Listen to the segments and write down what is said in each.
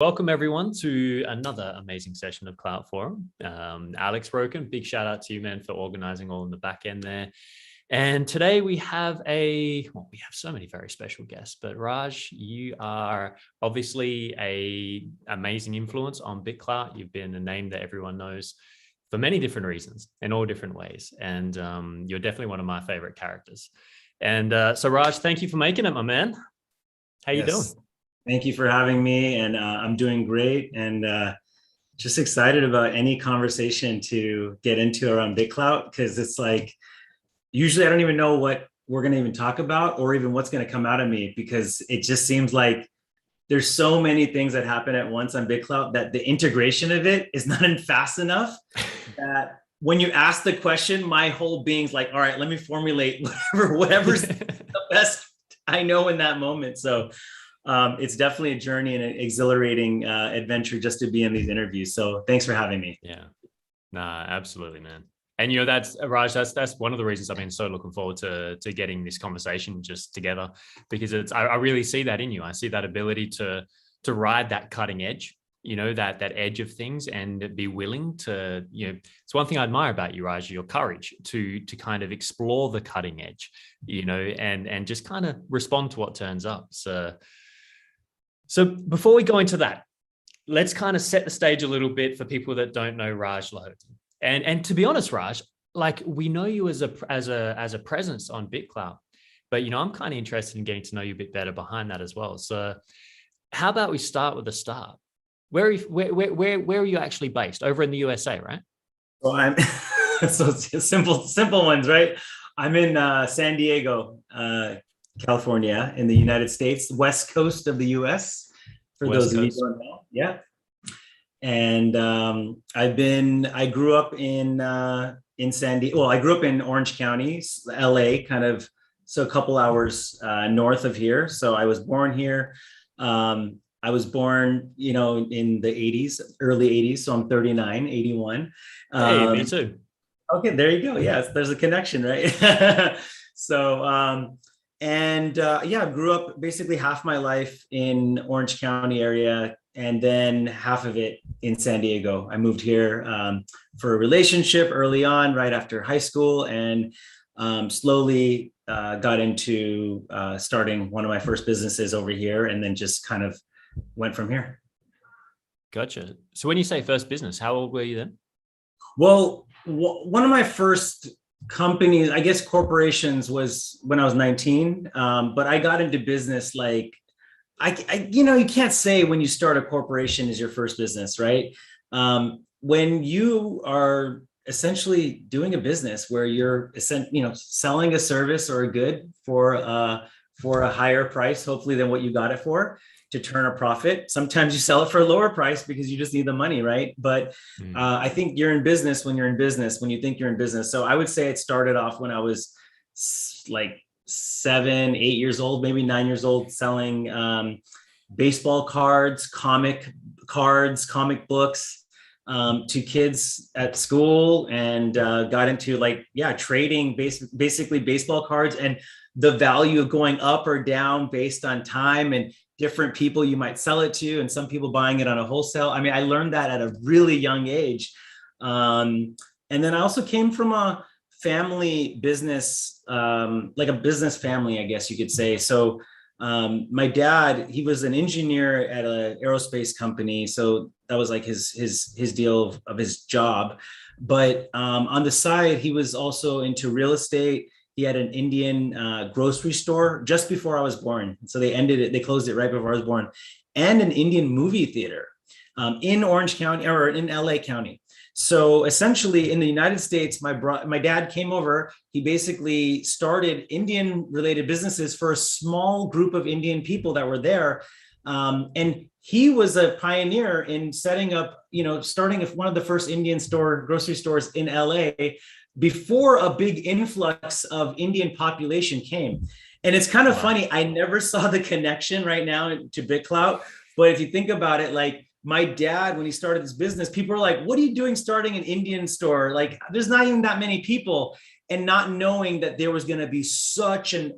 Welcome everyone to another amazing session of Clout Forum. Alex Broken, big shout out to you, man, for organizing all in the back end there. And today we have we have so many very special guests, but Raj, you are obviously a amazing influence on BitClout. You've been a name that everyone knows for many different reasons in all different ways. And you're definitely one of my favorite characters. And so Raj, thank you for making it, my man. How you doing? Thank you for having me, and I'm doing great, and just excited about any conversation to get into around BitClout, because it's like usually I don't even know what we're going to even talk about or even what's going to come out of me, because it just seems like there's so many things that happen at once on BitClout that the integration of it is not fast enough. That when you ask the question, my whole being's like, all right, let me formulate whatever's the best I know in that moment. So it's definitely a journey and an exhilarating adventure just to be in these interviews. So thanks for having me. Yeah, nah, absolutely, man. And that's Raj. That's one of the reasons I've been so looking forward to getting this conversation just together, because I really see that in you. I see that ability to ride that cutting edge, that edge of things, and be willing to, it's one thing I admire about you, Raj, your courage to kind of explore the cutting edge, and just kind of respond to what turns up. So before we go into that, let's kind of set the stage a little bit for people that don't know Raj Lahoti. And to be honest, Raj, like, we know you as a presence on BitClout, but I'm kind of interested in getting to know you a bit better behind that as well. So how about we start with the start? Where are you actually based? Over in the USA, right? Well, I'm so simple ones, right? I'm in San Diego, California, in the United States, west coast of the US, for those of you who don't know. Yeah. And I grew up in San Diego. Well, I grew up in Orange County, LA, kind of, so a couple hours north of here. So I was born here. I was born, in the 80s, early 80s. So I'm 39, 81. Hey, me too. Okay, there you go. Yes, there's a connection, right? So, grew up basically half my life in Orange County area, and then half of it in San Diego. I moved here for a relationship early on, right after high school, and slowly got into starting one of my first businesses over here, and then just kind of went from here. Gotcha. So when you say first business, how old were you then? Well, one of my first companies, I guess corporations, was when I was 19. But I got into business like, you can't say when you start a corporation is your first business, right? When you are essentially doing a business where you're selling a service or a good for a higher price, hopefully, than what you got it for, to turn a profit. Sometimes you sell it for a lower price because you just need the money, right? But I think you're in business when you're in business, when you think you're in business. So I would say it started off when I was like 7, 8 years old, maybe 9 years old, selling baseball cards, comic books to kids at school, and got into trading basically baseball cards, and the value of going up or down based on time and different people you might sell it to, and some people buying it on a wholesale. I mean, I learned that at a really young age. And then I also came from a family business, like a business family, I guess you could say. So my dad, he was an engineer at an aerospace company. So that was like his deal of his job. But on the side, he was also into real estate. He had an Indian grocery store just before I was born. So they closed it right before I was born, and an Indian movie theater in Orange County, or in LA County. So essentially in the United States, my dad came over. He basically started Indian related businesses for a small group of Indian people that were there. And he was a pioneer in setting up, starting one of the first Indian grocery stores in LA, before a big influx of Indian population came. And it's kind of funny. I never saw the connection right now to BitClout. But if you think about it, like my dad, when he started this business, people were like, what are you doing starting an Indian store? Like, there's not even that many people. And not knowing that there was going to be such an,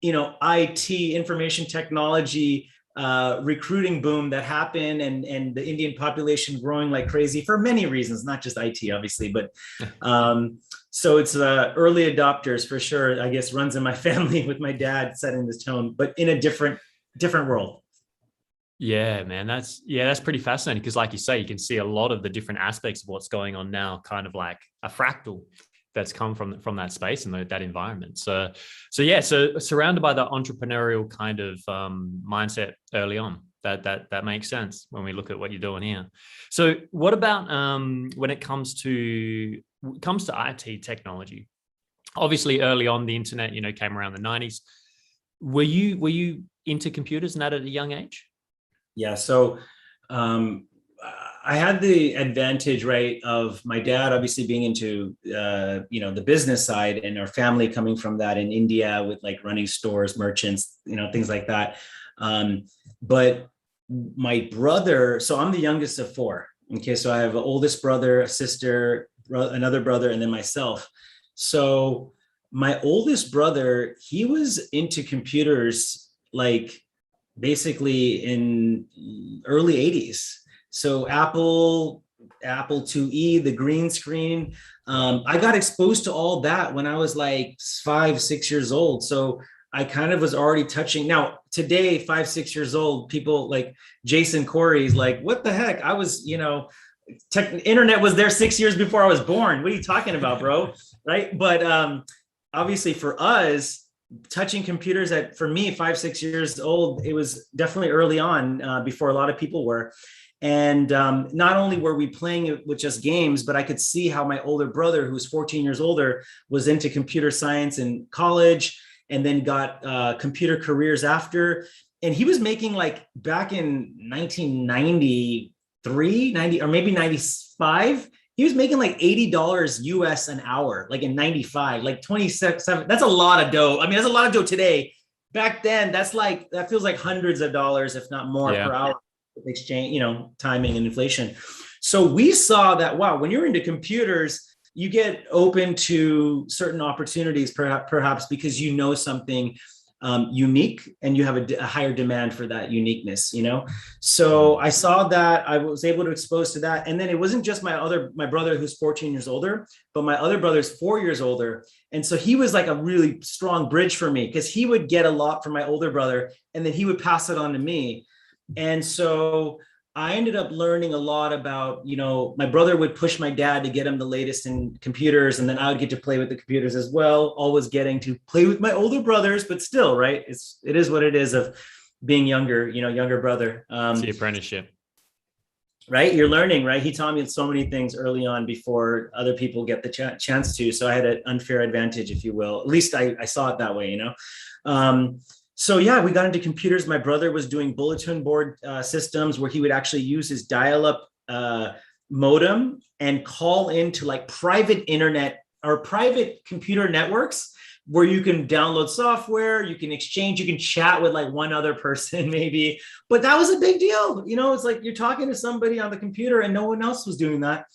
IT, information technology, recruiting boom that happened, and the Indian population growing like crazy for many reasons, not just IT, obviously, but so it's early adopters for sure. I guess runs in my family with my dad setting this tone, but in a different world. Yeah, man, that's pretty fascinating because, like you say, you can see a lot of the different aspects of what's going on now, kind of like a fractal that's come from that space and that environment. So surrounded by the entrepreneurial kind of mindset early on, that makes sense when we look at what you're doing here. So, what about when it comes to IT technology? Obviously, early on, the internet, came around the 90s. Were you into computers and that at a young age? Yeah. So I had the advantage, right, of my dad obviously being into, the business side, and our family coming from that in India with like running stores, merchants, things like that. But my brother, so I'm the youngest of four. Okay. So I have an oldest brother, a sister, another brother, and then myself. So my oldest brother, he was into computers like basically in early 80s. So Apple IIe, the green screen. I got exposed to all that when I was like 5, 6 years old. So I kind of was already touching. Now today, 5, 6 years old, people like Jason Corey's like, what the heck? I was, internet was there 6 years before I was born. What are you talking about, bro? Right. But obviously for us, touching computers for me, 5, 6 years old, it was definitely early on, before a lot of people were. And not only were we playing it with just games, but I could see how my older brother, who was 14 years older, was into computer science in college, and then got computer careers after. And he was making, like, back in 1993, 90, or maybe 95, he was making like $80 US an hour, like in 95, like 27. That's a lot of dough. I mean, that's a lot of dough today. Back then, that feels like hundreds of dollars, if not more, per hour, with exchange, timing and inflation. So we saw that, wow, when you're into computers, you get open to certain opportunities, perhaps because something unique, and you have a higher demand for that uniqueness, So I saw that, I was able to expose to that. And then it wasn't just my brother, who's 14 years older, but my other brother's 4 years older. And so he was like a really strong bridge for me, because he would get a lot from my older brother, and then he would pass it on to me. And so I ended up learning a lot about, my brother would push my dad to get him the latest in computers, and then I would get to play with the computers as well, always getting to play with my older brothers, but still, right? It is what it is of being younger, younger brother. It's the apprenticeship. Right? You're learning, right? He taught me so many things early on before other people get the chance to. So I had an unfair advantage, if you will. At least I saw it that way, So yeah, we got into computers. My brother was doing bulletin board systems, where he would actually use his dial-up modem and call into like private internet or private computer networks, where you can download software, you can exchange, you can chat with like one other person maybe. But that was a big deal. It's like you're talking to somebody on the computer, and no one else was doing that.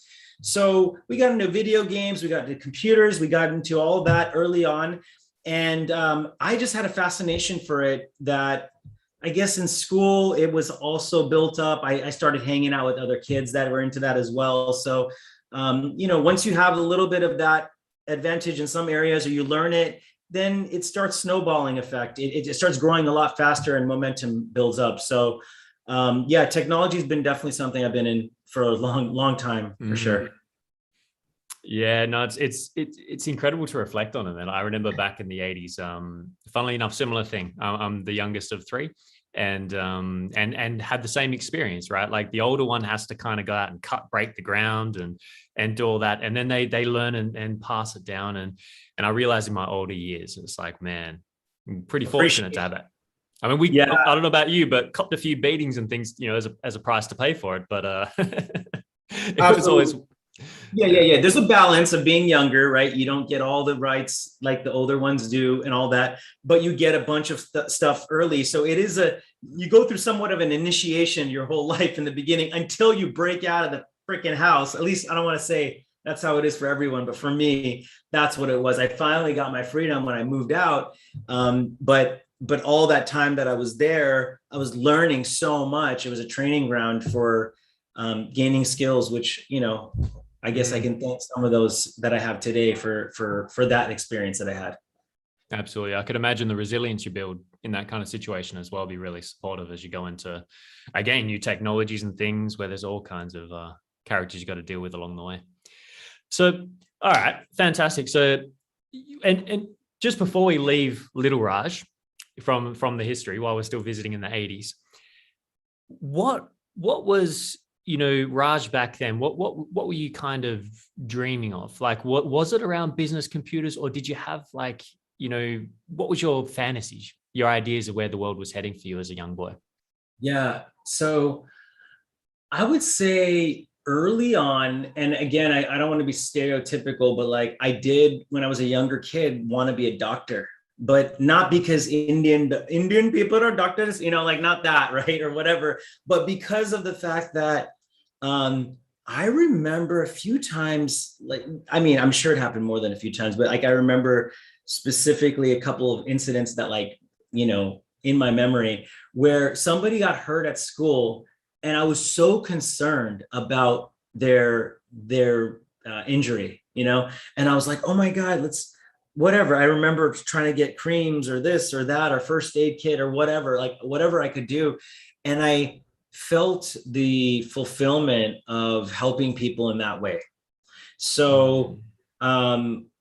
So we got into video games, we got into computers, we got into all of that early on. And I just had a fascination for it that, I guess, in school, it was also built up. I started hanging out with other kids that were into that as well. So, once you have a little bit of that advantage in some areas, or you learn it, then it starts snowballing effect. It starts growing a lot faster, and momentum builds up. So, technology has been definitely something I've been in for a long, long time, for sure. Yeah, no, it's incredible to reflect on it. And I remember back in the 80s, funnily enough, similar thing. I'm the youngest of three, and had the same experience, right? Like the older one has to kind of go out and break the ground and do all that. And then they learn and pass it down. And I realized in my older years, it's like, man, I'm pretty fortunate to have it. I mean, I don't know about you, but copped a few beatings and things, as a price to pay for it. But it was always... Yeah. There's a balance of being younger, right? You don't get all the rights like the older ones do and all that, but you get a bunch of stuff early. So you go through somewhat of an initiation your whole life in the beginning, until you break out of the freaking house. At least I don't want to say that's how it is for everyone, but for me, that's what it was. I finally got my freedom when I moved out. But but all that time that I was there, I was learning so much. It was a training ground for gaining skills, which, I guess I can thank some of those that I have today for that experience that I had. Absolutely. I could imagine the resilience you build in that kind of situation as well be really supportive as you go into, again, new technologies and things where there's all kinds of characters you got to deal with along the way. So, all right, fantastic. So, and just before we leave Little Raj from the history, while we're still visiting in the 80s, what was, Raj back then? What were you kind of dreaming of? Like, what was it around business computers, or did you have like, what was your fantasies, your ideas of where the world was heading for you as a young boy? Yeah. So I would say early on, and again, I don't want to be stereotypical, but like I did when I was a younger kid want to be a doctor, but not because Indian people are doctors, like not that, right? Or whatever, but because of the fact that I remember a few times, like, I mean, I'm sure it happened more than a few times, but like I remember specifically a couple of incidents that like, in my memory where somebody got hurt at school and I was so concerned about their injury, and I was like, oh my God, whatever. I remember trying to get creams or this or that or first aid kit or whatever, like whatever I could do. And I felt the fulfillment of helping people in that way. So,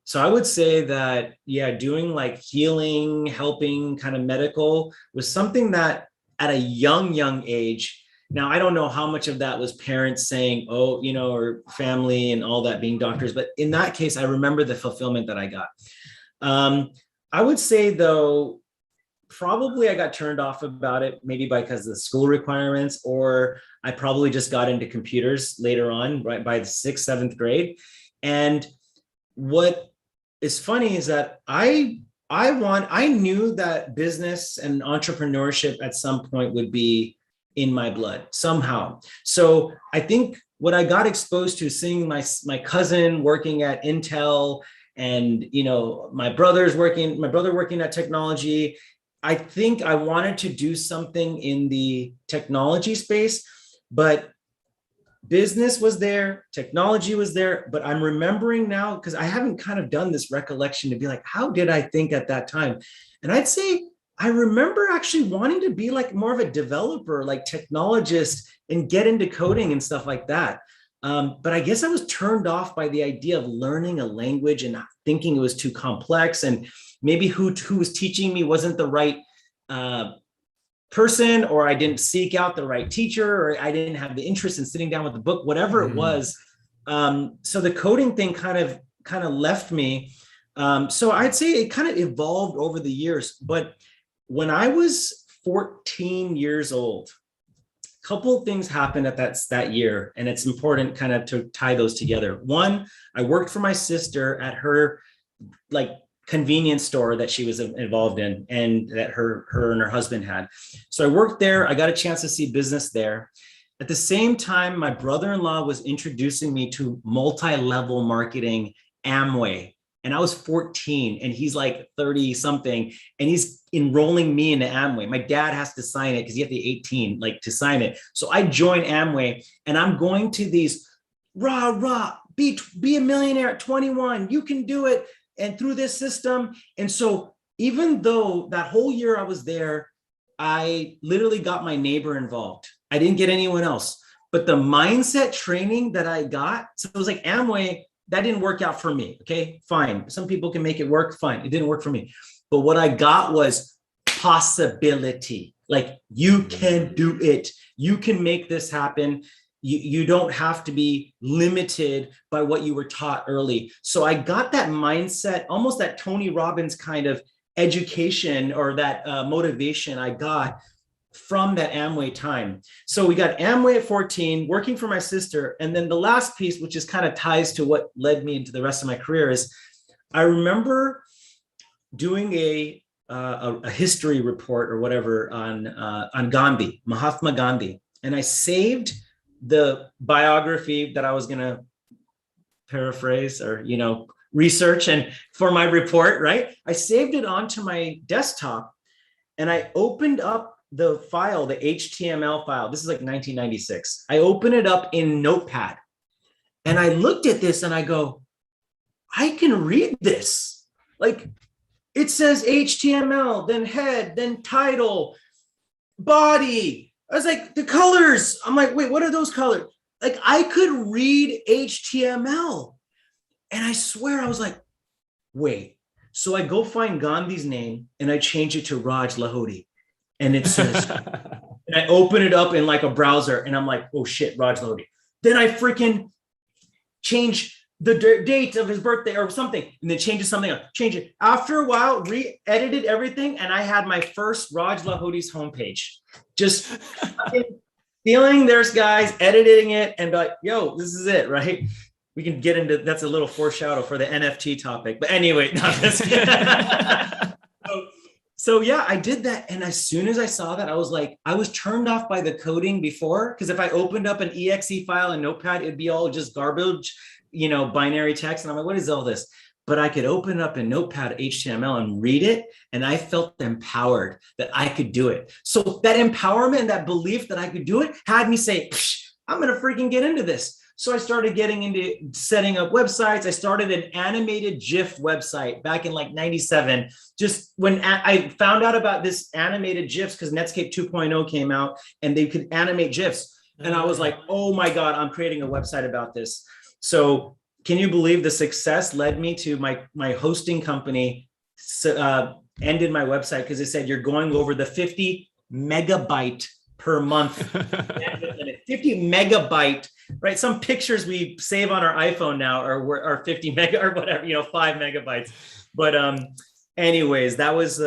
so I would say that, yeah, doing like healing, helping kind of medical was something that at a young age. Now, I don't know how much of that was parents saying, oh, or family and all that being doctors, but in that case, I remember the fulfillment that I got. I would say though, probably I got turned off about it, maybe because of the school requirements, or I probably just got into computers later on, right by the 6th, 7th grade. And what is funny is that I knew that business and entrepreneurship at some point would be in my blood somehow. So I think what I got exposed to, seeing my cousin working at Intel and my brother working at technology, I think I wanted to do something in the technology space, but business was there, technology was there, but I'm remembering now, because I haven't kind of done this recollection to be like, how did I think at that time? And I'd say I remember actually wanting to be like more of a developer, like technologist, and get into coding and stuff like that. But I guess I was turned off by the idea of learning a language and thinking it was too complex, and maybe who was teaching me wasn't the right person, or I didn't seek out the right teacher, or I didn't have the interest in sitting down with the book, whatever it was. So the coding thing kind of left me. So I'd say it kind of evolved over the years. But when I was 14 years old, a couple of things happened at that year, and it's important kind of to tie those together. One, I worked for my sister at her like convenience store that she was involved in, and that her and her husband had. So I worked there. I got a chance to see business there. At the same time, my brother-in-law was introducing me to multi-level marketing, Amway. And I was 14 and he's like 30 something, and he's enrolling me into Amway. My dad has to sign it because you have to be 18 like to sign it. So I joined Amway, and I'm going to these be a millionaire at 21. You can do it. And through this system. And so even though that whole year I was there, I literally got my neighbor involved. I didn't get anyone else, but the mindset training that I got, so it was like Amway, that didn't work out for me. Okay, fine. Some people can make it work. Fine. It didn't work for me. But what I got was possibility. Like, you can do it. You can make this happen. You don't have to be limited by what you were taught early. So I got that mindset, almost that Tony Robbins kind of education, or that motivation I got from that Amway time. So we got Amway at 14, working for my sister. And then the last piece, which is kind of ties to what led me into the rest of my career, is I remember doing a history report or whatever on Gandhi, Mahatma Gandhi. And I saved the biography that I was going to paraphrase or, research and for my report, right? I saved it onto my desktop. and I opened up the file, the HTML file. This is like 1996. I opened it up in Notepad, and I looked at this and I go, I can read this. Like, it says HTML, then head, then title, body. I was like, the colors. I'm like, wait, what are those colors? Like, I could read HTML. And I swear I was like, wait. So I go find Gandhi's name and I change it to Raj Lahoti. And it says, and I open it up in like a browser and I'm like, oh shit, Raj Lahoti. Then I freaking change the date of his birthday or something, and then change it something else. Change it. After a while, re-edited everything, and I had my first Raj Lahoti's homepage. Just feeling there's guys editing it and be like, yo, this is it, right? We can get into, that's a little foreshadow for the NFT topic. But anyway, so yeah, I did that. And as soon as I saw that, I was like, I was turned off by the coding before, because if I opened up an exe file in Notepad, it'd be all just garbage, binary text. And I'm like, what is all this? But I could open up in Notepad HTML and read it. And I felt empowered that I could do it. So that empowerment, that belief that I could do it had me say, I'm going to freaking get into this. So I started getting into setting up websites. I started an animated GIF website back in like 97. Just when I found out about this animated GIFs, because Netscape 2.0 came out and they could animate GIFs. And I was like, oh my God, I'm creating a website about this. So can you believe the success led me to my hosting company ended my website because it said you're going over the 50 megabyte per month. 50 megabyte, right? Some pictures we save on our iPhone now are 50 mega or whatever, 5 megabytes. But anyways, that was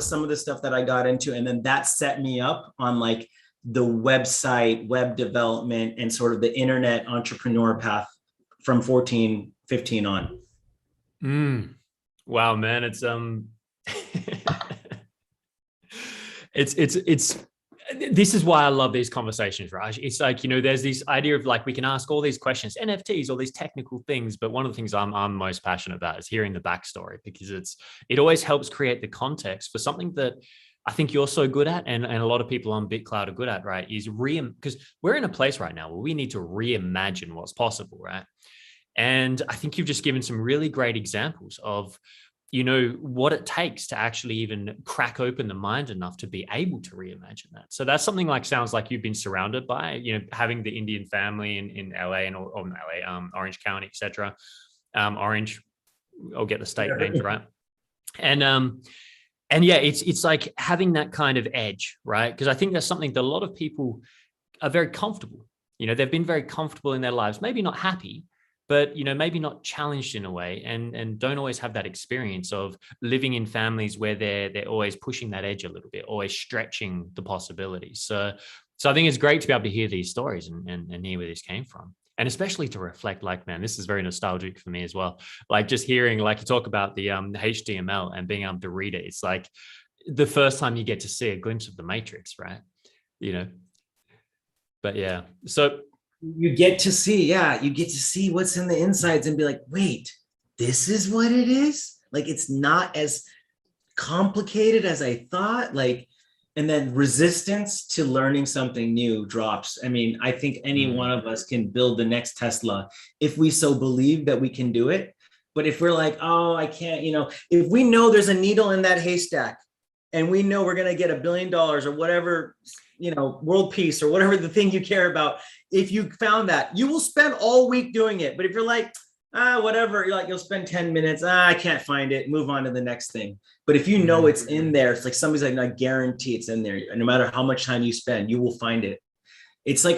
some of the stuff that I got into. And then that set me up on like the website, web development, and sort of the internet entrepreneur path from 14, 15 on. Wow, man. It's this is why I love these conversations, Raj. It's like, there's this idea of like, we can ask all these questions, NFTs, all these technical things. But one of the things I'm most passionate about is hearing the backstory, because it always helps create the context for something that I think you're so good at. And a lot of people on BitClout are good at, right? Is because we're in a place right now where we need to reimagine what's possible, right? And I think you've just given some really great examples of, what it takes to actually even crack open the mind enough to be able to reimagine that. So that's something like, sounds like you've been surrounded by, having the Indian family in LA and or LA, Orange County, et cetera. Orange, I'll get the state names right. And yeah, it's like having that kind of edge, right? Because I think that's something that a lot of people are very comfortable. They've been very comfortable in their lives, maybe not happy, but maybe not challenged in a way, and don't always have that experience of living in families where they're always pushing that edge a little bit, always stretching the possibilities. So I think it's great to be able to hear these stories and hear where this came from. And especially to reflect, like, man, this is very nostalgic for me as well. Like just hearing, like you talk about the HTML and being able to read it. It's like the first time you get to see a glimpse of the Matrix, right? But yeah, so you get to see what's in the insides and be like, wait, this is what it is? Like, it's not as complicated as I thought. Like, and then resistance to learning something new drops. I mean, I think any one of us can build the next Tesla if we so believe that we can do it. But if we're like, oh, I can't, if we know there's a needle in that haystack and we know we're going to get $1 billion or whatever, world peace or whatever the thing you care about, if you found that, you will spend all week doing it. But if you're like, whatever, you'll spend 10 minutes, I can't find it, move on to the next thing. But if you know it's in there, it's like somebody's like, I guarantee it's in there. And no matter how much time you spend, you will find it. It's like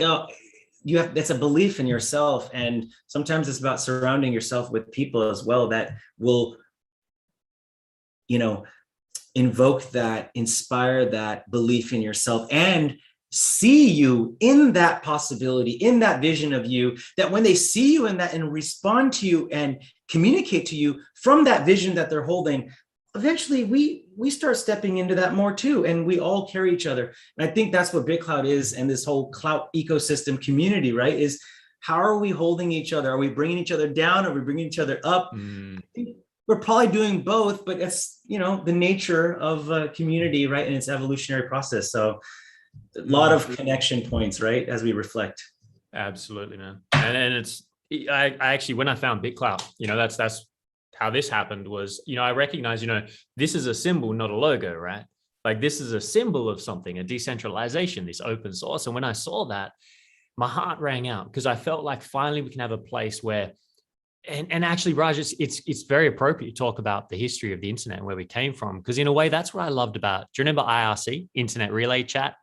that's a belief in yourself. And sometimes it's about surrounding yourself with people as well that will, invoke that, inspire that belief in yourself, and see you in that possibility, in that vision of you, that when they see you in that and respond to you and communicate to you from that vision that they're holding, eventually we start stepping into that more too. And we all carry each other. And I think that's what BitClout is. And this whole Clout ecosystem community, right? Is how are we holding each other? Are we bringing each other down? Are we bringing each other up? I think we're probably doing both, but it's, the nature of a community, right? And its evolutionary process. So a lot of connection points, right? As we reflect. Absolutely, man. And I actually, when I found BitClout, that's how this happened was, I recognize, this is a symbol, not a logo, right? Like this is a symbol of something, a decentralization, this open source. And when I saw that, my heart rang out because I felt like finally we can have a place where, and actually, Raj, it's very appropriate to talk about the history of the internet and where we came from. Because in a way, that's what I loved about. Do you remember IRC, Internet Relay Chat?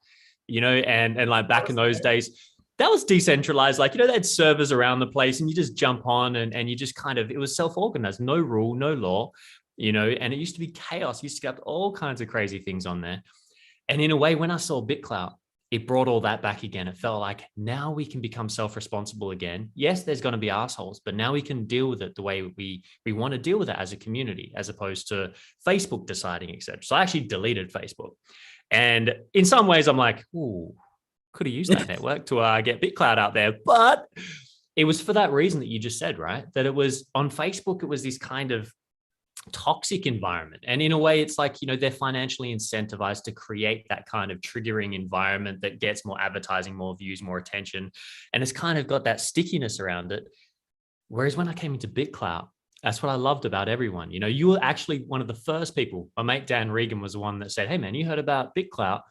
And like back in those days, that was decentralized. Like, they had servers around the place and you just jump on and you just it was self-organized, no rule, no law, and it used to be chaos. You used to get all kinds of crazy things on there. And in a way, when I saw BitClout, it brought all that back again. It felt like now we can become self-responsible again. Yes, there's going to be assholes, but now we can deal with it the way we want to deal with it as a community, as opposed to Facebook deciding, etc. So I actually deleted Facebook. And in some ways, I'm like, ooh, could have used that network to get BitClout out there. But it was for that reason that you just said, right? That it was on Facebook, it was this kind of toxic environment. And in a way, it's like, they're financially incentivized to create that kind of triggering environment that gets more advertising, more views, more attention. And it's kind of got that stickiness around it. Whereas when I came into BitClout, that's what I loved about everyone. You were actually one of the first people. My mate Dan Regan was the one that said, hey man, you heard about BitClout?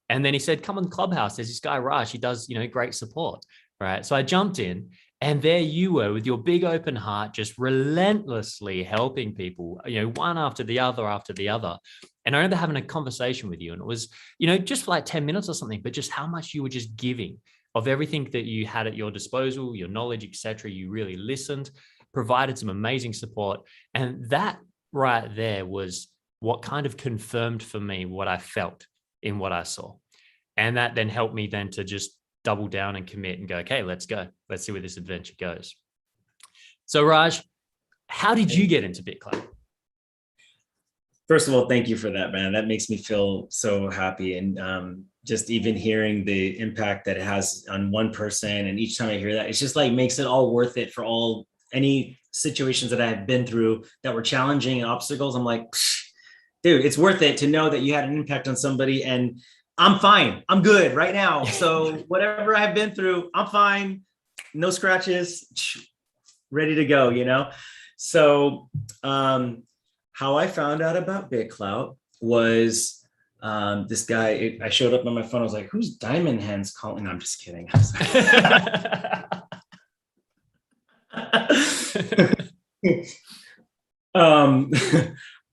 And then he said, come on Clubhouse. There's this guy, Raj, he does, great support. Right. So I jumped in and there you were with your big open heart, just relentlessly helping people, one after the other after the other. And I remember having a conversation with you and it was, just for like 10 minutes or something, but just how much you were just giving of everything that you had at your disposal, your knowledge, etc. You really listened, provided some amazing support. And that right there was what kind of confirmed for me what I felt in what I saw. And that then helped me then to just double down and commit and go, okay, let's go. Let's see where this adventure goes. So Raj, how did you get into BitClout? First of all, thank you for that, man. That makes me feel so happy. And just even hearing the impact that it has on one person. And each time I hear that, it's just like makes it all worth it for any situations that I have been through that were challenging and obstacles. I'm like, dude, it's worth it to know that you had an impact on somebody and I'm fine. I'm good right now. So whatever I've been through, I'm fine. No scratches, ready to go, So how I found out about BitClout was this guy, I showed up on my phone. I was like, who's Diamond Hands calling? No, I'm just kidding.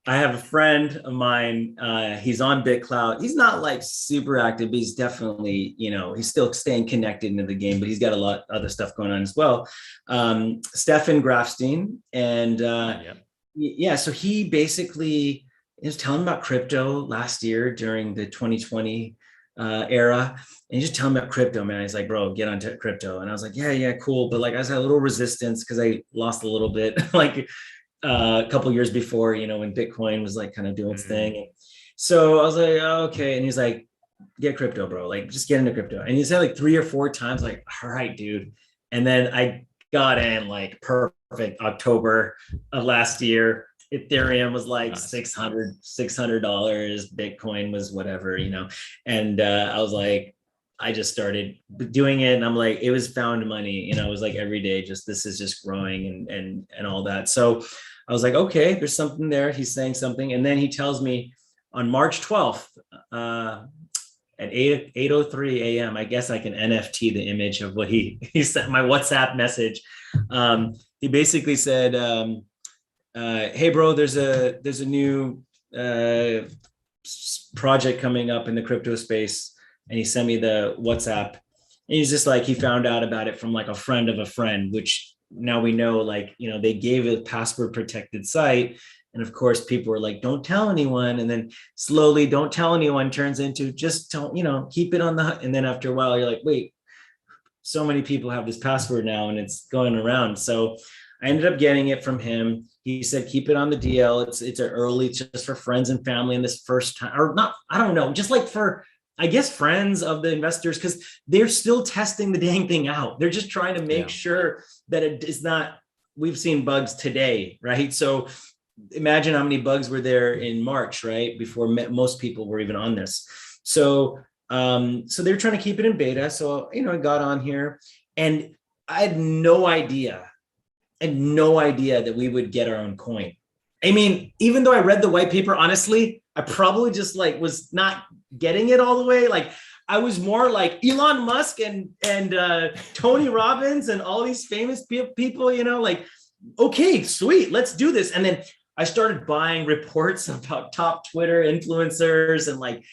I have a friend of mine. He's on BitClout. He's not like super active, but he's definitely, he's still staying connected into the game, but he's got a lot of other stuff going on as well. Stefan Grafstein. And so he basically was telling about crypto last year during the 2020 era. And he's just telling me about crypto, man. He's like, bro, get onto crypto. And I was like, yeah, cool. But like, I was had a little resistance because I lost a little bit, like a couple years before, when Bitcoin was like kind of doing its thing. So I was like, oh, okay. And he's like, get crypto, bro. Like, just get into crypto. And he said like 3 or 4 times, like, all right, dude. And then I got in like perfect October of last year. Ethereum was like $600. Bitcoin was whatever, and I was like, I just started doing it and I'm like, it was found money, it was like every day, just, this is just growing and all that. So I was like, okay, there's something there. He's saying something. And then he tells me on March 12th, at 8:03 a.m., I guess I can NFT the image of what he sent my WhatsApp message. He basically said, hey bro, there's a new project coming up in the crypto space. And he sent me the WhatsApp and he's just like, he found out about it from like a friend of a friend, which now we know, like, they gave a password protected site. And of course people were like, don't tell anyone. And then slowly don't tell anyone turns into just don't, keep it on the, and then after a while you're like, wait, so many people have this password now and it's going around. So I ended up getting it from him. He said, keep it on the DL. It's an early, just for friends and family in this first time, or not, I don't know, just like for, I guess, friends of the investors, because they're still testing the dang thing out. They're just trying to make sure that it is not, we've seen bugs today, right? So imagine how many bugs were there in March, right? Before most people were even on this. So, so they're trying to keep it in beta. So, I got on here and I had no idea. That we would get our own coin. I mean, even though I read the white paper, honestly, I probably just like was not getting it all the way. Like I was more like Elon Musk and Tony Robbins and all these famous people, like, okay, sweet, let's do this. And then I started buying reports about top Twitter influencers and like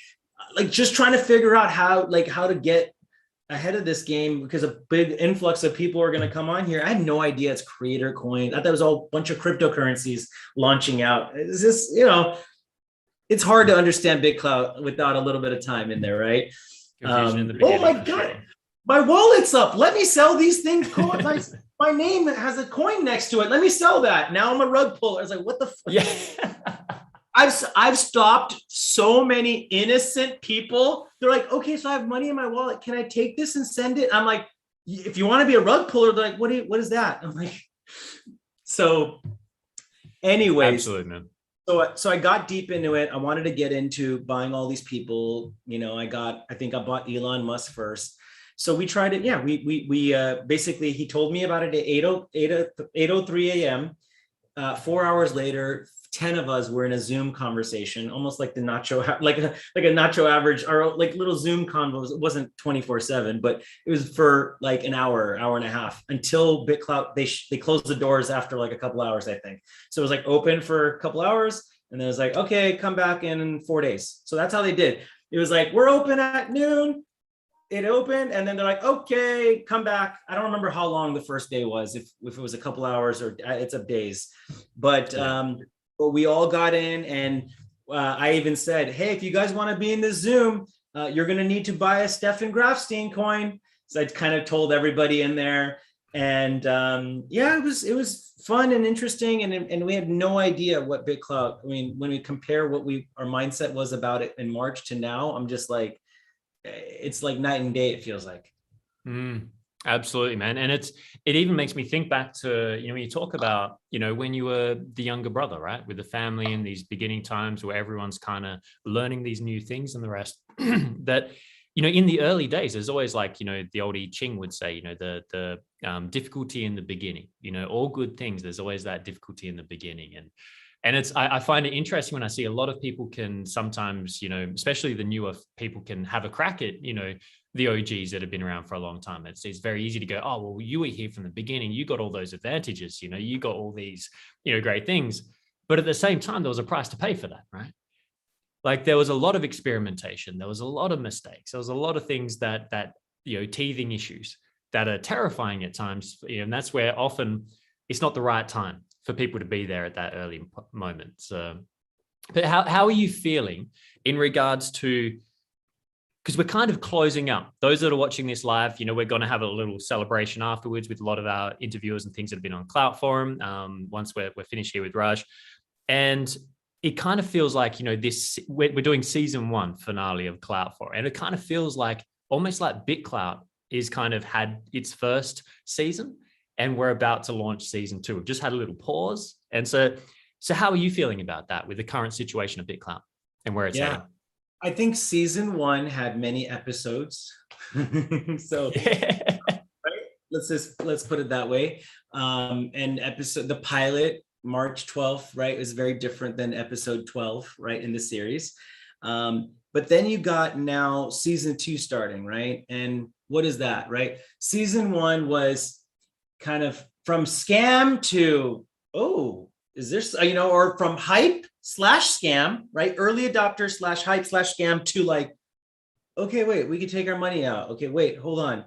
just trying to figure out how to get ahead of this game because a big influx of people are going to come on here. I had no idea it's creator coin. I thought it was all a bunch of cryptocurrencies launching out. It's just, it's hard to understand BitClout without a little bit of time in there, right? Confusion in the beginning. Oh my God, sure. My wallet's up. Let me sell these things. My name has a coin next to it. Let me sell that. Now I'm a rug puller. I was like, what the fuck? Yeah. I've stopped so many innocent people. They're like, okay, so I have money in my wallet. Can I take this and send it? I'm like, if you want to be a rug puller, they're like, what is that? I'm like, so anyways. Absolutely, man. So I got deep into it. I wanted to get into buying all these people. I think I bought Elon Musk first. So we tried it. Yeah, we basically, he told me about it at 8:03 a.m. 4 hours later, 10 of us were in a Zoom conversation, almost like the nacho, like a nacho average, or like little Zoom convos. It wasn't 24/7, but it was for like an hour and a half until BitClout. They closed the doors after like a couple hours, I think. So it was like open for a couple hours, and then it was like, okay, come back in 4 days. So that's how they did. It was like, we're open at noon. It opened, and then they're like, okay, come back. I don't remember how long the first day was, if it was a couple hours or it's a days, but we all got in, and I even said, hey, if you guys want to be in this Zoom, you're going to need to buy a Stefan Grafstein coin. So I kind of told everybody in there, and yeah, it was fun and interesting, and we had no idea what BitClout. I mean, when we compare what our mindset was about it in March to now, I'm just like, it's like night and day, it feels like. Absolutely, man. And it even makes me think back to, when you talk about, when you were the younger brother, right, with the family in these beginning times where everyone's kind of learning these new things and the rest, that, in the early days, there's always like, the old I Ching would say, the difficulty in the beginning, all good things, there's always that difficulty in the beginning. And I find it interesting when I see a lot of people can sometimes, especially the newer people, can have a crack at, the OGs that have been around for a long time. It's very easy to go, oh, well, you were here from the beginning. You got all those advantages, you got all these, great things. But at the same time, there was a price to pay for that, right? Like there was a lot of experimentation. There was a lot of mistakes. There was a lot of things that teething issues that are terrifying at times. And that's where often it's not the right time for people to be there at that early moment. So, but how are you feeling in regards to, because we're kind of closing up. Those that are watching this live, we're going to have a little celebration afterwards with a lot of our interviewers and things that have been on Clout Forum once we're finished here with Raj. And it kind of feels like, we're doing season 1 finale of Clout Forum. And it kind of feels like almost like BitClout is kind of had its first season, and we're about to launch season 2. We've just had a little pause. And so how are you feeling about that with the current situation of BitClout and where it's heading? I think season 1 had many episodes. So yeah. Right? Let's put it that way. And the pilot, March 12th, right, is very different than episode 12, right, in the series. But then you got now season 2 starting, right? And what is that, right? Season 1 was kind of from scam to, oh, is this, or from hype/scam, right? Early adopter /hype/scam to like, okay, wait, we could take our money out. Okay, wait, hold on.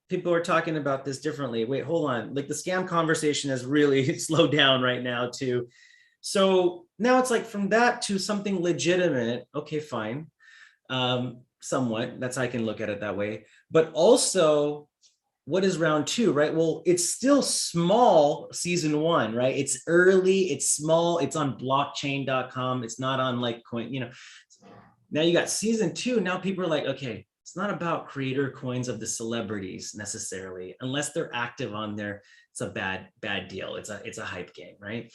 People are talking about this differently. Wait, hold on. Like the scam conversation has really slowed down right now too. So now it's like from that to something legitimate. Okay, fine. Somewhat, that's how I can look at it that way. But also, what is round 2, right? Well, it's still small, season 1, right? It's early, it's small, it's on blockchain.com. It's not on like coin, Now you got season 2. Now people are like, okay, it's not about creator coins of the celebrities necessarily, unless they're active on there. It's a bad deal. It's a hype game, right?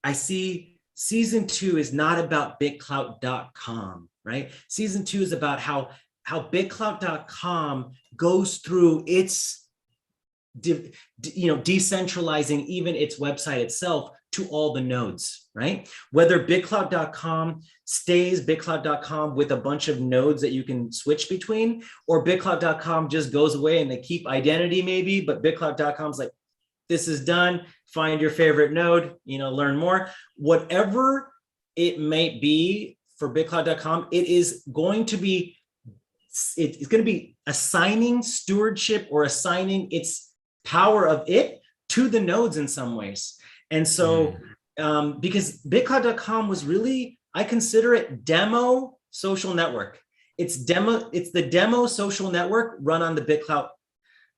I see season 2 is not about BitClout.com, right? Season 2 is about how BitClout.com goes through its decentralizing even its website itself to all the nodes, right? Whether BitClout.com stays BitClout.com with a bunch of nodes that you can switch between, or BitClout.com just goes away and they keep identity maybe, but BitClout.com's like, this is done, find your favorite node, learn more. Whatever it may be for BitClout.com, it's going to be assigning stewardship or assigning its power of it to the nodes in some ways. And so, because BitClout.com was really, I consider it demo social network. It's the demo social network run on the BitClout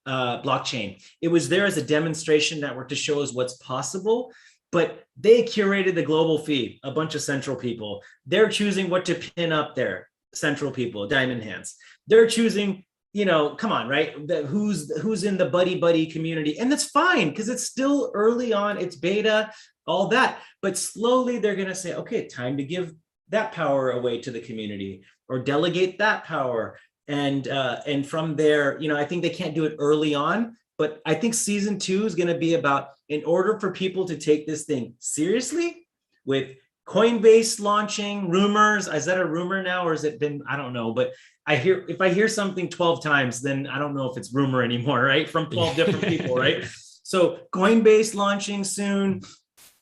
blockchain. It was there as a demonstration network to show us what's possible, but they curated the global feed, a bunch of central people. They're choosing what to pin up there, central people, diamond hands. They're choosing, come on, right? Who's in the buddy community. And that's fine because it's still early on, it's beta, all that. But slowly they're going to say, okay, time to give that power away to the community or delegate that power. And from there, I think they can't do it early on, but I think season 2 is going to be about, in order for people to take this thing seriously, with Coinbase launching, rumors. Is that a rumor now, or has it been? I don't know, but if I hear something 12 times, then I don't know if it's rumor anymore, right? From 12 different people, right? So Coinbase launching soon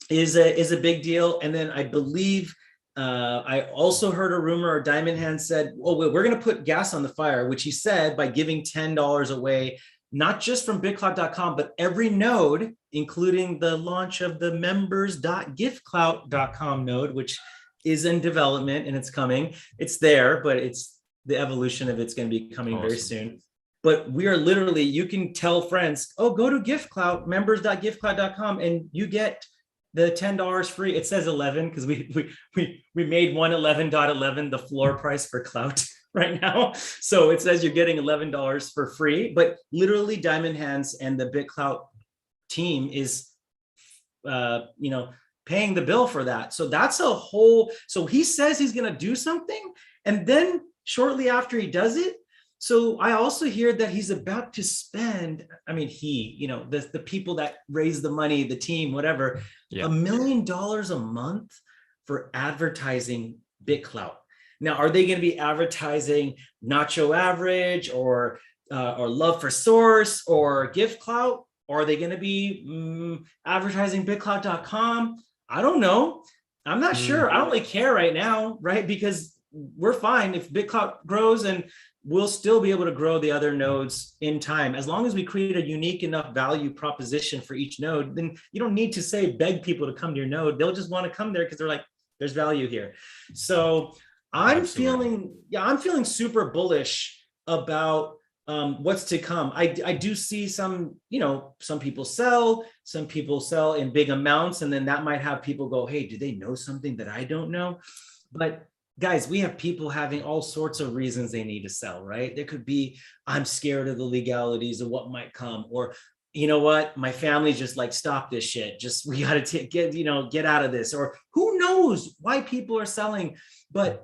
is a big deal. And then I believe I also heard a rumor, or Diamond Hand said, "Oh, we're going to put gas on the fire," which he said by giving $10 away, not just from BitClout.com, but every node, including the launch of the members.giftclout.com node, which is in development and it's coming. It's there, but it's the evolution of it's going to be coming very soon. But we are literally, you can tell friends, oh, go to GiftClout, members.giftclout.com, and you get the $10 free. It says 11 because we made one 11.11 the floor price for Clout right now. So it says you're getting $11 for free, but literally Diamond Hands and the BitClout team is, paying the bill for that. So that's a whole, so he says he's going to do something. And then shortly after he does it, so I also hear that he's about to spend, the people that raise the money, the team, whatever, $1 million a month for advertising BitClout. Now, are they going to be advertising Nacho Average or Love for Source or GiftClout? Or are they going to be advertising BitClout.com? I don't know. I'm not sure. I don't really care right now, right? Because we're fine if BitClout grows, and we'll still be able to grow the other nodes in time. As long as we create a unique enough value proposition for each node, then you don't need to beg people to come to your node. They'll just want to come there because they're like, there's value here. So I'm feeling super bullish about what's to come. I do see some people sell in big amounts, and then that might have people go, hey, do they know something that I don't know? But guys, we have people having all sorts of reasons they need to sell, right? There could be, I'm scared of the legalities of what might come, or you know what, my family's just like, stop this shit. Just, we got to get out of this, or who knows why people are selling. But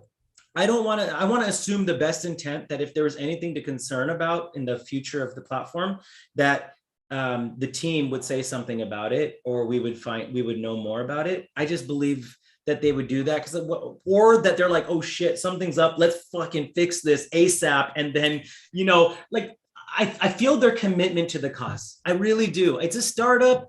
I want to assume the best intent, that if there was anything to concern about in the future of the platform, that the team would say something about it, or we would know more about it. I just believe that they would do that, or that they're like, oh shit, something's up, let's fucking fix this ASAP. And then, I feel their commitment to the cause. I really do. It's a startup,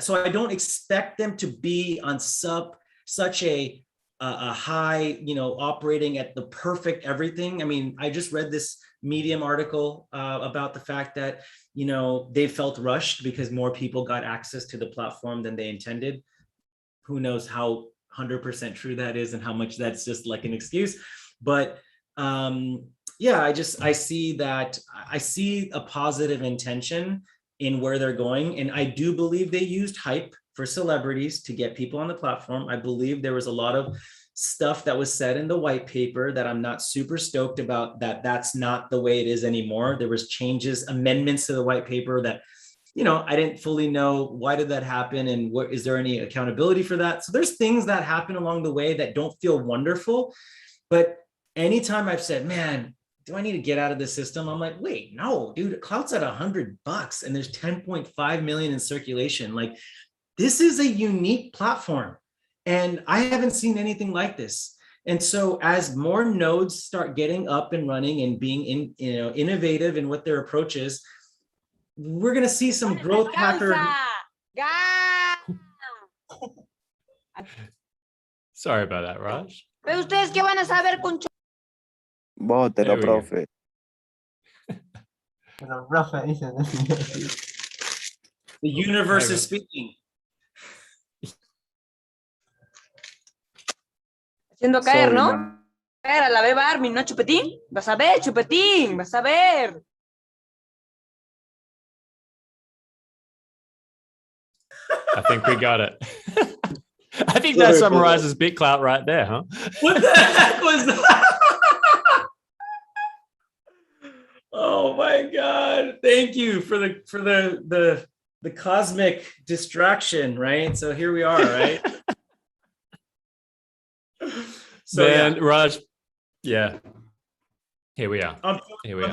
so I don't expect them to be on such a high, operating at the perfect everything. I mean, I just read this Medium article about the fact that, they felt rushed because more people got access to the platform than they intended. Who knows how 100% true that is and how much that's just like an excuse. But I see a positive intention in where they're going. And I do believe they used hype for celebrities to get people on the platform. I believe there was a lot of stuff that was said in the white paper that I'm not super stoked about, that's not the way it is anymore. There was changes, amendments to the white paper that I didn't fully know why did that happen and what is there any accountability for that. So there's things that happen along the way that don't feel wonderful. But anytime I've said, man, do I need to get out of the system? I'm like, wait, no, dude, Clout's at $100 and there's 10.5 million in circulation. Like, this is a unique platform and I haven't seen anything like this. And so as more nodes start getting up and running and being innovative in what their approach is, we're going to see some growth hacker. Sorry about that, Raj. Pero ustedes qué van a saber con Bótelo, profe. Pero, profe, dice. The universe is speaking. Haciendo caer, Sorry, ¿no? man. Caer a la beba Armin, ¿no, Chupetín? Vas a ver, Chupetín, vas a ver. I think we got it. I think that summarizes BitClout right there, huh? What the heck was that? Oh my God. Thank you for the cosmic distraction, right? So here we are, right? So Man, yeah. Raj, yeah. Here we are. I'm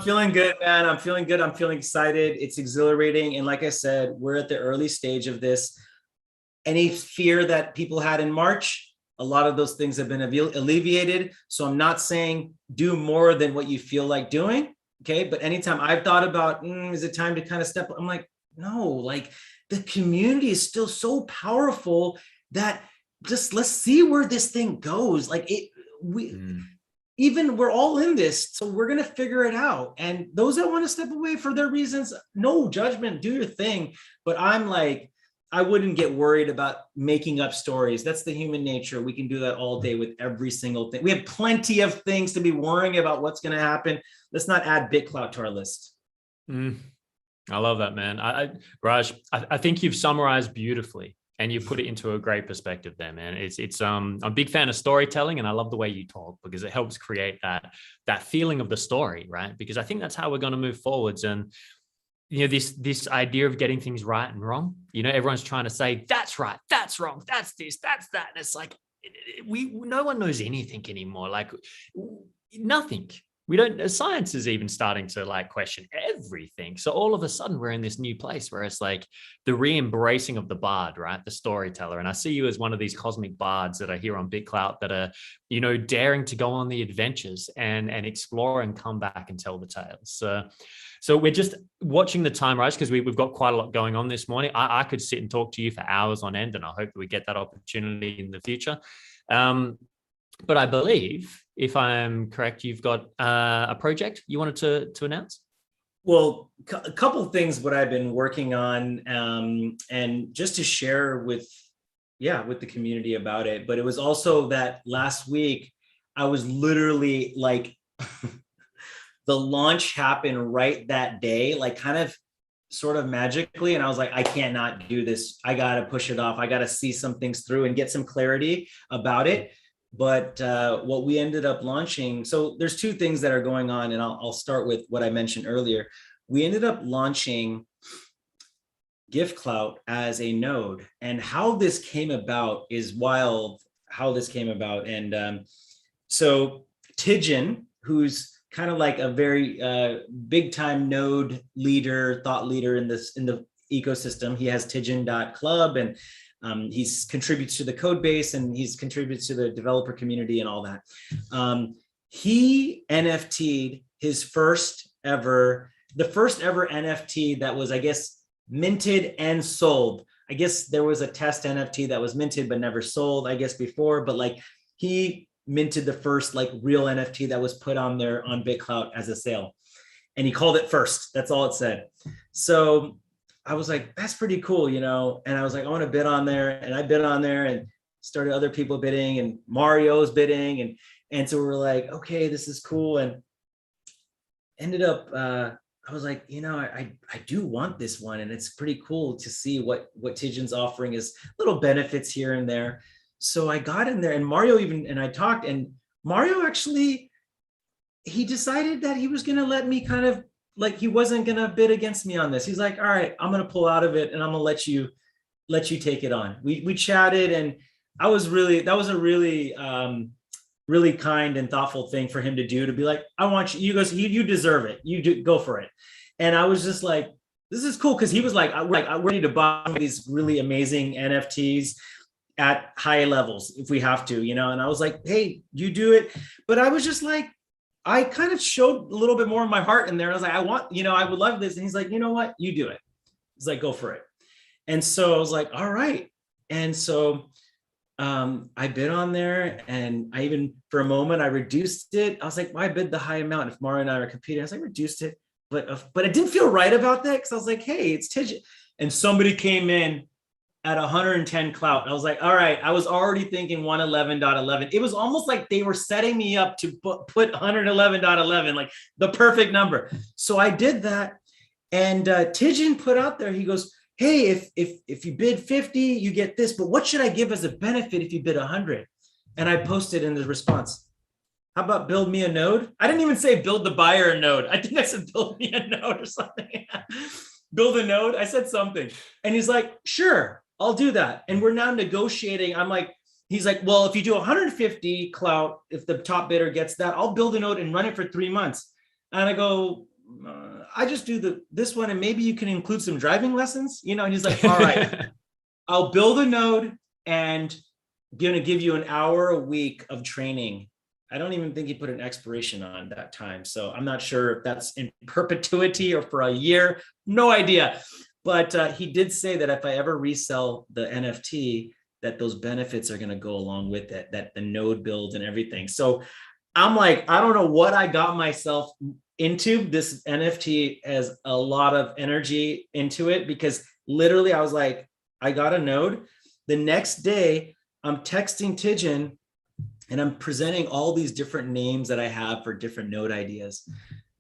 feeling good, man. I'm feeling good. I'm feeling excited. It's exhilarating. And like I said, we're at the early stage of this. Any fear that people had in March, a lot of those things have been alleviated. So I'm not saying do more than what you feel like doing. Okay. But anytime I've thought about, is it time to kind of step up? I'm like, no, like the community is still so powerful that just let's see where this thing goes. Like even we're all in this, so we're going to figure it out. And those that want to step away for their reasons, no judgment, do your thing. But I'm like, I wouldn't get worried about making up stories. That's the human nature. We can do that all day with every single thing. We have plenty of things to be worrying about what's going to happen. Let's not add BitClout to our list. I love that, man. Raj, I think you've summarized beautifully. And you put it into a great perspective there, man. I'm a big fan of storytelling, and I love the way you talk because it helps create that feeling of the story, right? Because I think that's how we're going to move forwards. And this idea of getting things right and wrong. Everyone's trying to say that's right, that's wrong, that's this, that's that. And it's like no one knows anything anymore. Like nothing. We don't. Science is even starting to question everything. So all of a sudden we're in this new place where it's like the re-embracing of the bard, right? The storyteller. And I see you as one of these cosmic bards that are here on BitClout that are, daring to go on the adventures and explore and come back and tell the tales. So we're just watching the time, Raj, because we've got quite a lot going on this morning. I could sit and talk to you for hours on end, and I hope that we get that opportunity in the future. But I believe, if I'm correct, you've got a project you wanted to announce? Well, a couple of things what I've been working on, and just to share with the community about it. But it was also that last week, I was literally like, the launch happened right that day, like kind of sort of magically. And I was like, I cannot do this. I got to push it off. I got to see some things through and get some clarity about it. But what we ended up launching, so there's two things that are going on, and I'll start with what I mentioned earlier. We ended up launching BitClout as a node, and how this came about is wild. How this came about, and so Tijin, who's kind of like a very big time node leader, thought leader in the ecosystem. He has Tijin.club, and he's contributes to the code base, and he's contributes to the developer community and all that. He NFT'd his first ever NFT that was, I guess, minted and sold. I guess there was a test NFT that was minted but never sold, I guess, before, but like he minted the first like real NFT that was put on there on BitClout as a sale. And he called it first. That's all it said. So I was like, that's pretty cool, And I was like, I want to bid on there. And I bid on there and started other people bidding, and Mario's bidding. And so we were like, okay, this is cool. And ended up, I was like, I do want this one. And it's pretty cool to see what Tijin's offering is little benefits here and there. So I got in there, and Mario and I talked, and Mario actually, he decided that he was going to let me kind of like he wasn't gonna bid against me on this. He's like, all right, I'm gonna pull out of it and I'm gonna let you take it on. We chatted, and that was a really kind and thoughtful thing for him to do, to be like, I want you, you deserve it. You do, go for it. And I was just like, this is cool. Cause he was like, I'm ready to buy these really amazing NFTs at high levels if we have to, and I was like, hey, you do it. But I was just like, I kind of showed a little bit more of my heart in there. I was like, I would love this. And he's like, you know what? You do it. He's like, go for it. And so I was like, all right. And so I bid on there, and I even, for a moment, I reduced it. I was like, why bid the high amount if Mario and I are competing? I was like, reduced it. But it didn't feel right about that, because I was like, hey, it's Tidget. And somebody came in at 110 clout. I was like, all right, I was already thinking 111.11. It was almost like they were setting me up to put 111.11, like the perfect number. So I did that. And Tidjin put out there, he goes, hey, if you bid 50, you get this, but what should I give as a benefit if you bid 100? And I posted in the response, how about build me a node? I didn't even say build the buyer a node. I think I said build me a node or something. Build a node. I said something. And he's like, sure, I'll do that. And we're now negotiating. He's like, well, if you do 150 clout, if the top bidder gets that, I'll build a node and run it for 3 months. And I go, I just do this one, and maybe you can include some driving lessons, and he's like, all right, I'll build a node and going to give you an hour a week of training. I don't even think he put an expiration on that time. So I'm not sure if that's in perpetuity or for a year, no idea. But he did say that if I ever resell the NFT, that those benefits are going to go along with it, that the node build and everything. So I'm like, I don't know what I got myself into. This NFT has a lot of energy into it, because literally I was like, I got a node. The next day I'm texting Tidjin and I'm presenting all these different names that I have for different node ideas.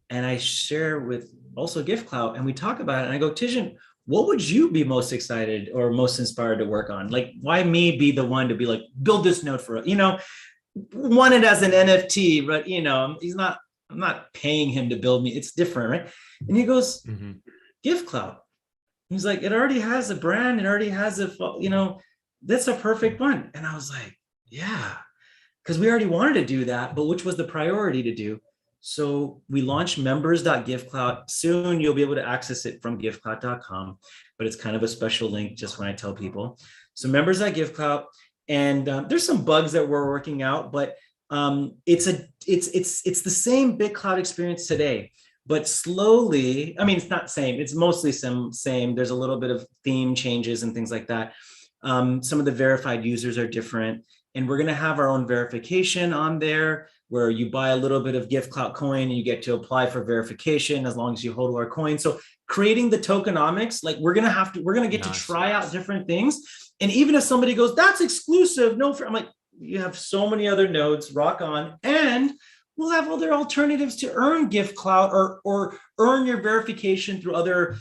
And I share with also BitClout, and we talk about it. And I go, Tidjin, what would you be most excited or most inspired to work on? Like, why me be the one to be like, build this node for, want it as an NFT, but I'm not paying him to build me. It's different, right? And he goes, BitClout. He's like, it already has a brand. It already has that's a perfect one. And I was like, yeah, because we already wanted to do that, but which was the priority to do? So we launched members.giftclout. Soon you'll be able to access it from giftclout.com, but it's kind of a special link just when I tell people. So members.giftclout, and there's some bugs that we're working out, but it's the same BitClout experience today, but slowly, it's not same, it's mostly same. There's a little bit of theme changes and things like that. Some of the verified users are different, and we're going to have our own verification on there, where you buy a little bit of BitClout coin and you get to apply for verification as long as you hold our coin. So creating the tokenomics, like we're going to get to try out different things. And even if somebody goes, that's exclusive, I'm like, you have so many other nodes, rock on, and we'll have other alternatives to earn BitClout or earn your verification through other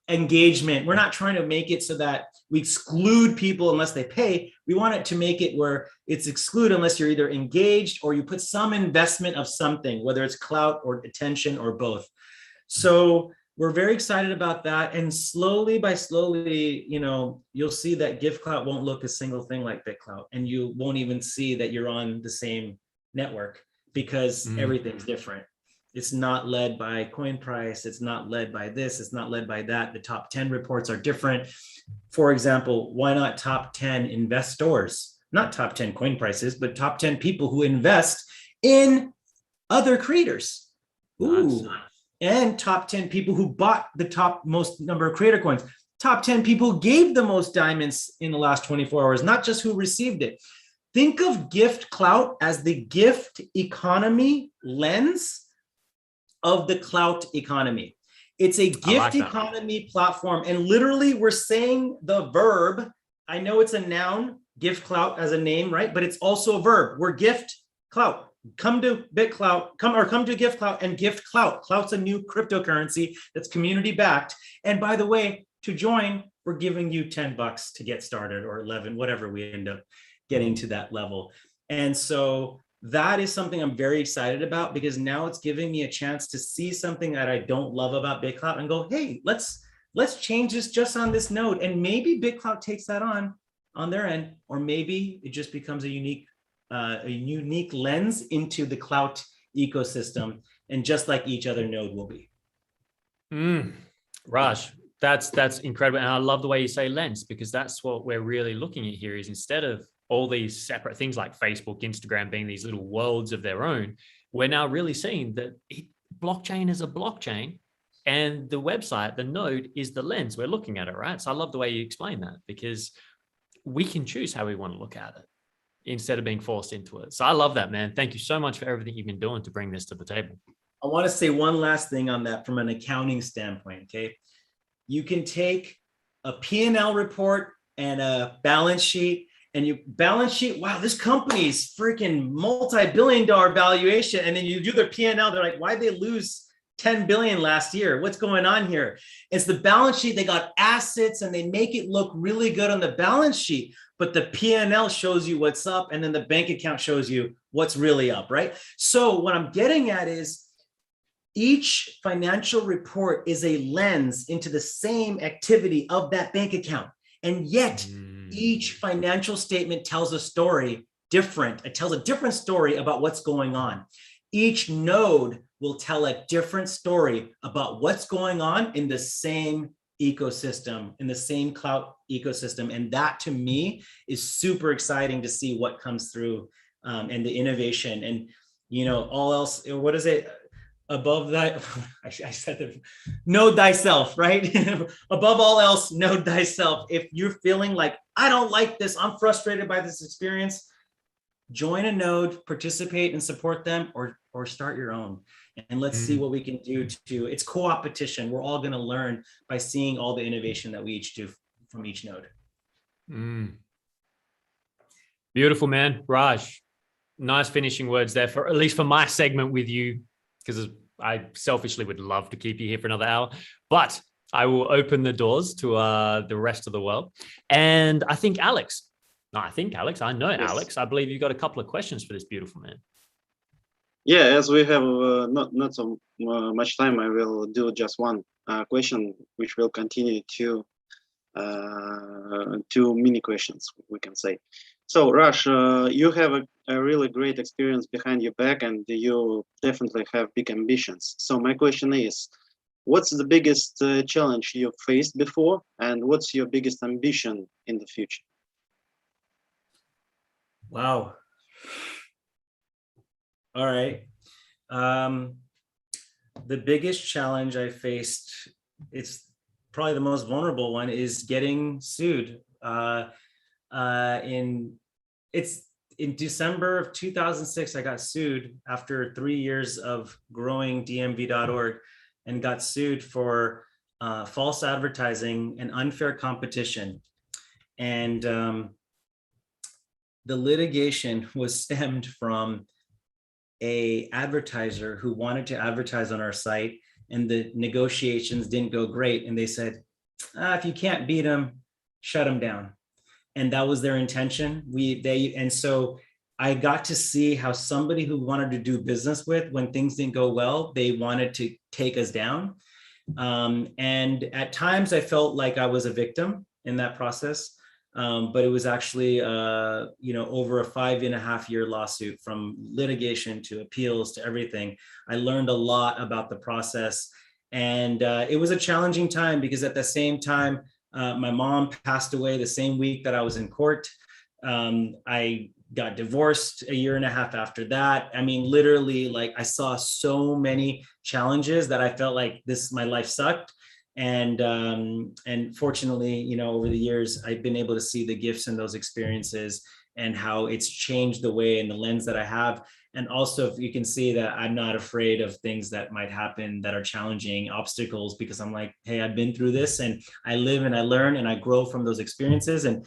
engagement. We're not trying to make it so that we exclude people unless they pay. We want it to make it where it's exclude unless you're either engaged or you put some investment of something, whether it's clout or attention or both. So we're very excited about that. And slowly, you'll see that BitClout won't look a single thing like BitClout, and you won't even see that you're on the same network, because everything's different. It's not led by coin price. It's not led by this. It's not led by that. The top 10 reports are different. For example, why not top 10 investors? Not top 10 coin prices, but top 10 people who invest in other creators. Ooh. And top 10 people who bought the top most number of creator coins. Top 10 people who gave the most diamonds in the last 24 hours, not just who received it. Think of BitClout as the gift economy lens of the clout economy. It's a gift economy platform. And literally we're saying the verb. I know it's a noun, BitClout as a name, right? But it's also a verb. We're gift clout. Come to BitClout, come to BitClout and gift clout. Clout's a new cryptocurrency that's community backed. And by the way, to join, we're giving you $10 to get started, or 11, whatever we end up getting to that level. And so that is something I'm very excited about, because now it's giving me a chance to see something that I don't love about BitClout and go, hey, let's change this just on this node. And maybe BitClout takes that on their end, or maybe it just becomes a unique lens into the Clout ecosystem, and just like each other node will be. Raj, that's incredible. And I love the way you say lens, because that's what we're really looking at here, is instead of all these separate things like Facebook, Instagram being these little worlds of their own, we're now really seeing that blockchain is a blockchain, and the website, the node, is the lens we're looking at it, right? So I love the way you explain that, because we can choose how we want to look at it instead of being forced into it. So I love that, man. Thank you so much for everything you've been doing to bring this to the table. I want to say one last thing on that from an accounting standpoint, okay? You can take a P&L report and a balance sheet, and you balance sheet, wow, this company's freaking multi-billion-dollar valuation. And then you do their P&L, they're like, why'd they lose 10 billion last year? What's going on here? It's the balance sheet. They got assets and they make it look really good on the balance sheet, but the P&L shows you what's up, and then the bank account shows you what's really up, right? So what I'm getting at is each financial report is a lens into the same activity of that bank account. And yet each financial statement tells a story different. It tells a different story about what's going on. Each node will tell a different story about what's going on in the same ecosystem, in the same Clout ecosystem. And that to me is super exciting to see what comes through, and the innovation. And, you know, all else, what is it? Above that, I said that, know thyself, right? Above all else, know thyself. If you're feeling like, I don't like this, I'm frustrated by this experience, join a node, participate and support them, or start your own. And let's see what we can do to, it's co-opetition. We're all going to learn by seeing all the innovation that we each do from each node. Beautiful, man. Raj, nice finishing words there, for at least for my segment with you, because I selfishly would love to keep you here for another hour, but I will open the doors to the rest of the world. And I think Alex, I know Yes. Alex, I believe you've got a couple of questions for this beautiful man. Yeah, as we have not so much time, I will do just one question, which will continue to two mini questions, we can say. So, Raj, you have a really great experience behind your back, and you definitely have big ambitions. So my question is, what's the biggest challenge you've faced before, and what's your biggest ambition in the future? Wow. All right. The biggest challenge I faced, it's probably the most vulnerable one, is getting sued. In December of 2006, I got sued after 3 years of growing DMV.org, and got sued for false advertising and unfair competition. And the litigation was stemmed from a advertiser who wanted to advertise on our site, and the negotiations didn't go great. And they said, if you can't beat them, shut them down. And that was their intention. And so I got to see how somebody who wanted to do business with, when things didn't go well, they wanted to take us down. And at times I felt like I was a victim in that process. But it was actually, over a 5.5 year lawsuit, from litigation to appeals to everything. I learned a lot about the process, and it was a challenging time, because at the same time, my mom passed away the same week that I was in court. I got divorced 1.5 years after that. I mean, literally, like, I saw so many challenges that I felt like my life sucked. And fortunately, over the years, I've been able to see the gifts in those experiences, and how it's changed the way and the lens that I have. And also, if you can see that I'm not afraid of things that might happen that are challenging, obstacles, because I'm like, hey, I've been through this, and I live and I learn and I grow from those experiences. And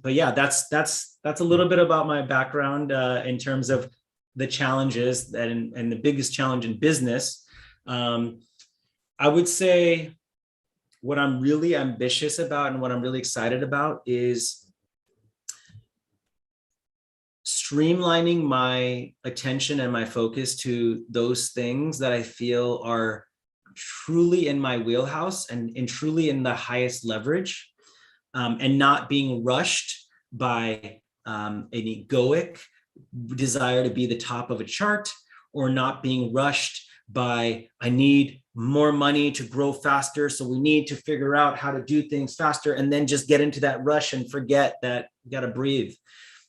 but yeah, that's a little bit about my background in terms of the challenges and the biggest challenge in business. I would say what I'm really ambitious about and what I'm really excited about is streamlining my attention and my focus to those things that I feel are truly in my wheelhouse and truly in the highest leverage, and not being rushed by an egoic desire to be the top of a chart, or not being rushed by, I need more money to grow faster, so we need to figure out how to do things faster, and then just get into that rush and forget that you got to breathe.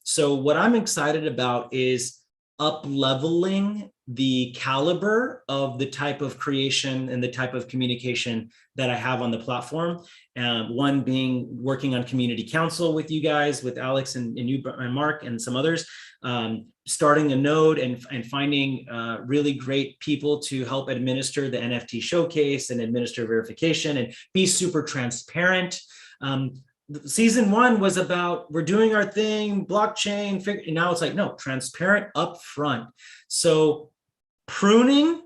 So what I'm excited about is up-leveling the caliber of the type of creation and the type of communication that I have on the platform. One being working on community council with you guys, with Alex and you and Mark and some others, starting a node and finding really great people to help administer the NFT showcase and administer verification and be super transparent. Season 1 was about, we're doing our thing, blockchain, and now it's like, no, transparent up front. So pruning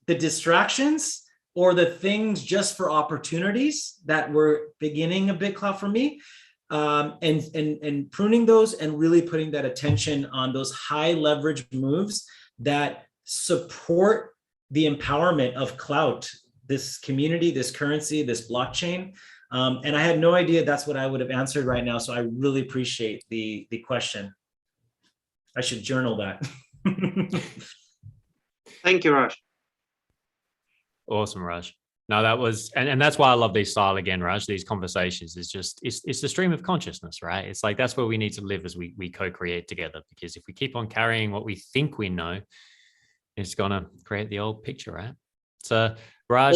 the distractions or the things just for opportunities that were beginning of BitClout for me, and pruning those and really putting that attention on those high leverage moves that support the empowerment of Clout, this community, this currency, this blockchain. And I had no idea that's what I would have answered right now. So I really appreciate the question. I should journal that. Thank you, Raj. Awesome, Raj. No, that was, and that's why I love these style again, Raj. These conversations is just, it's the stream of consciousness, right? It's like, that's where we need to live as we co-create together, because if we keep on carrying what we think we know, it's going to create the old picture, right? So Raj,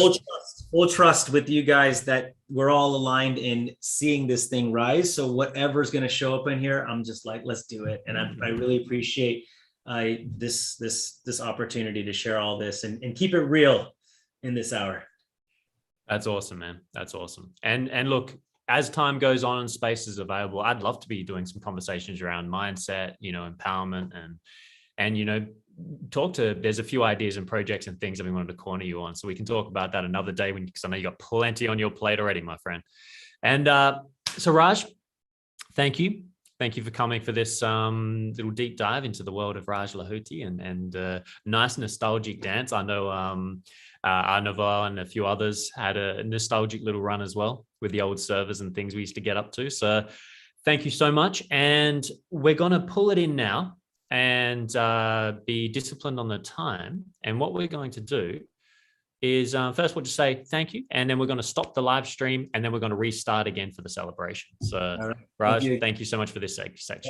full trust with you guys that we're all aligned in seeing this thing rise. So whatever's going to show up in here, I'm just like, let's do it. And I really appreciate this opportunity to share all this and keep it real in this hour. That's awesome, man. That's awesome. And look, as time goes on and space is available, I'd love to be doing some conversations around mindset, empowerment and there's a few ideas and projects and things that we wanted to corner you on. So we can talk about that another day because I know you got plenty on your plate already, my friend. And so Raj, thank you. Thank you for coming for this little deep dive into the world of Raj Lahoti and nice nostalgic dance. I know Arnaval and a few others had a nostalgic little run as well with the old servers and things we used to get up to. So thank you so much. And we're going to pull it in now and be disciplined on the time. And what we're going to do is first we'll just say thank you, and then we're going to stop the live stream, and then we're going to restart again for the celebration. So, right. Raj, thank you so much for this section.